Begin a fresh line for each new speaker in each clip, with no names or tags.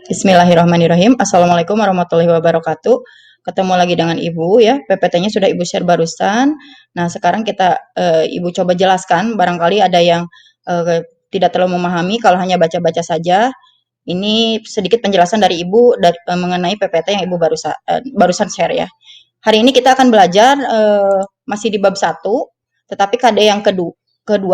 Bismillahirrahmanirrahim. Assalamualaikum warahmatullahi wabarakatuh. Ketemu lagi dengan Ibu ya. PPT-nya sudah Ibu share barusan. Nah, sekarang kita Ibu coba jelaskan. Barangkali ada yang tidak terlalu memahami kalau hanya baca-baca saja. Ini sedikit penjelasan dari Ibu mengenai PPT yang Ibu barusan share ya. Hari ini kita akan belajar masih di bab 1, tetapi KD yang kedua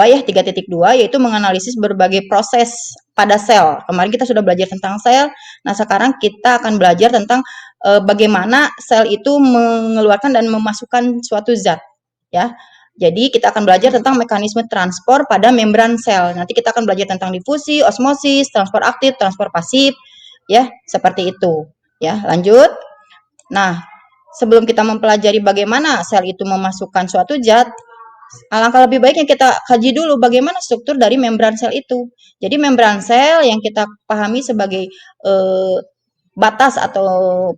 ya 3.2 yaitu menganalisis berbagai proses pada sel. Kemarin kita sudah belajar tentang sel. Nah, sekarang kita akan belajar tentang bagaimana sel itu mengeluarkan dan memasukkan suatu zat ya. Jadi kita akan belajar tentang mekanisme transport pada membran sel. Nanti kita akan belajar tentang difusi, osmosis, transport aktif, transport pasif ya, seperti itu. Ya, lanjut. Nah, sebelum kita mempelajari bagaimana sel itu memasukkan suatu zat, alangkah lebih baiknya kita kaji dulu bagaimana struktur dari membran sel itu. Jadi membran sel yang kita pahami sebagai batas atau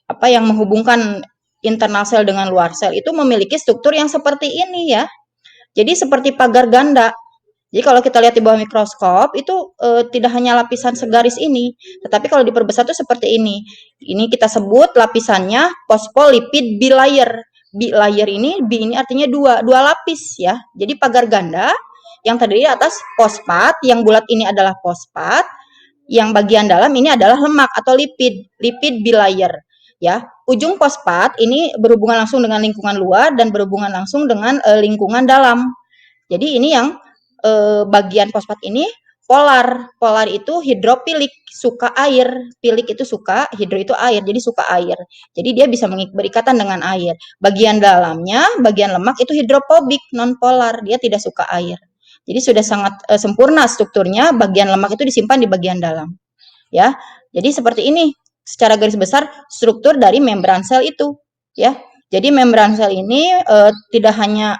apa yang menghubungkan internal sel dengan luar sel itu memiliki struktur yang seperti ini ya. Jadi seperti pagar ganda. Jadi kalau kita lihat di bawah mikroskop itu tidak hanya lapisan segaris ini, tetapi kalau diperbesar itu seperti ini. Ini kita sebut lapisannya phospholipid bilayer. Bilayer ini, bi ini artinya dua lapis ya. Jadi pagar ganda yang terdiri atas fosfat, yang bulat ini adalah fosfat, yang bagian dalam ini adalah lemak atau lipid bilayer ya. Ujung fosfat ini berhubungan langsung dengan lingkungan luar dan berhubungan langsung dengan lingkungan dalam. Jadi ini yang bagian fosfat ini polar. Polar itu hidropilik, suka air. Pilik itu suka, hidro itu air, jadi suka air. Jadi dia bisa berikatan dengan air. Bagian dalamnya, bagian lemak itu hidrofobik, non polar, dia tidak suka air. Jadi sudah sangat sempurna strukturnya, bagian lemak itu disimpan di bagian dalam. Ya. Jadi seperti ini secara garis besar struktur dari membran sel itu, ya. Jadi membran sel ini tidak hanya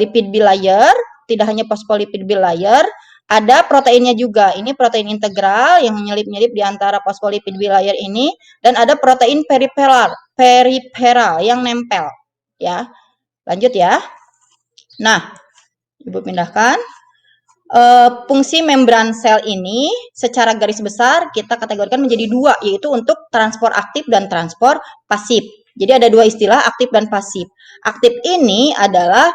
lipid bilayer, tidak hanya phospholipid bilayer, ada proteinnya juga. Ini protein integral yang menyelip-nyelip di antara phospholipid bilayer ini, dan ada protein periferal yang nempel. Ya, lanjut ya. Nah, Ibu pindahkan. Fungsi membran sel ini secara garis besar kita kategorikan menjadi dua, yaitu untuk transport aktif dan transport pasif. Jadi ada dua istilah, aktif dan pasif. Aktif ini adalah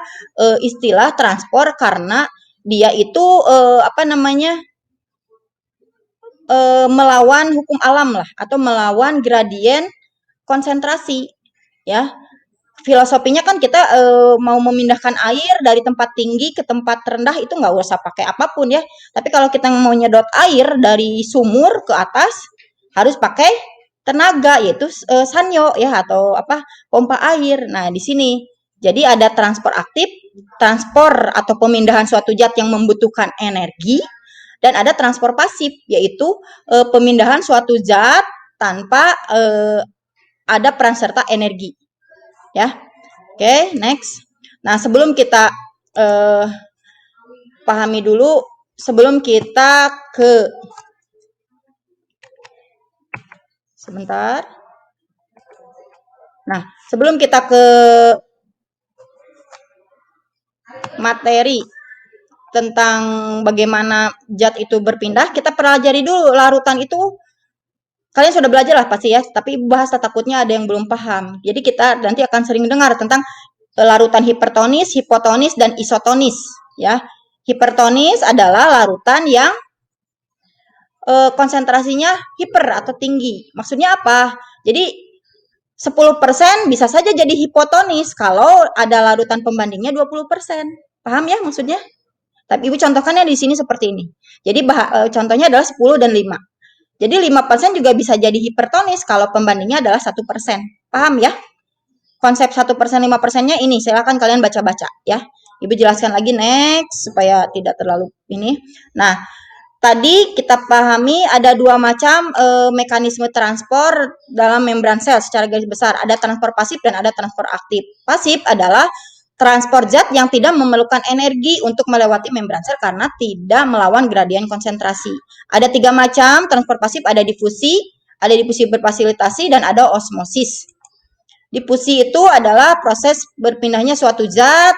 istilah transport karena dia itu melawan hukum alam lah, atau melawan gradien konsentrasi ya. Filosofinya kan kita mau memindahkan air dari tempat tinggi ke tempat rendah itu nggak usah pakai apapun ya. Tapi kalau kita mau nyedot air dari sumur ke atas harus pakai tenaga, yaitu sanyo ya, atau pompa air. Nah, di sini jadi ada transport aktif, transport atau pemindahan suatu zat yang membutuhkan energi, dan ada transport pasif, yaitu pemindahan suatu zat tanpa ada peran serta energi. Ya, oke, next. Nah, sebelum kita pahami dulu, sebelum kita ke sebentar. Nah, sebelum kita ke materi tentang bagaimana zat itu berpindah, kita pelajari dulu larutan itu. Kalian sudah belajar lah pasti ya, tapi bahas takutnya ada yang belum paham. Jadi kita nanti akan sering dengar tentang larutan hipertonis, hipotonis, dan isotonis ya. Hipertonis adalah larutan yang konsentrasinya hiper atau tinggi. Maksudnya apa? Jadi 10% bisa saja jadi hipotonis kalau ada larutan pembandingnya 20%. Paham ya maksudnya? Tapi Ibu contohkannya di sini seperti ini. Jadi contohnya adalah 10 dan 5. Jadi 5% juga bisa jadi hipertonis kalau pembandingnya adalah 1%. Paham ya? Konsep 1%, 5%-nya ini, silakan kalian baca-baca ya. Ibu jelaskan lagi next supaya tidak terlalu ini. Nah, tadi kita pahami ada dua macam mekanisme transport dalam membran sel secara garis besar. Ada transport pasif dan ada transport aktif. Pasif adalah transport zat yang tidak memerlukan energi untuk melewati membran sel karena tidak melawan gradien konsentrasi. Ada 3 macam transport pasif, ada difusi berfasilitasi, dan ada osmosis. Difusi itu adalah proses berpindahnya suatu zat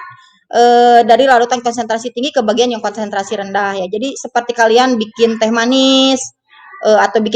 dari larutan konsentrasi tinggi ke bagian yang konsentrasi rendah ya. Jadi seperti kalian bikin teh manis atau bikin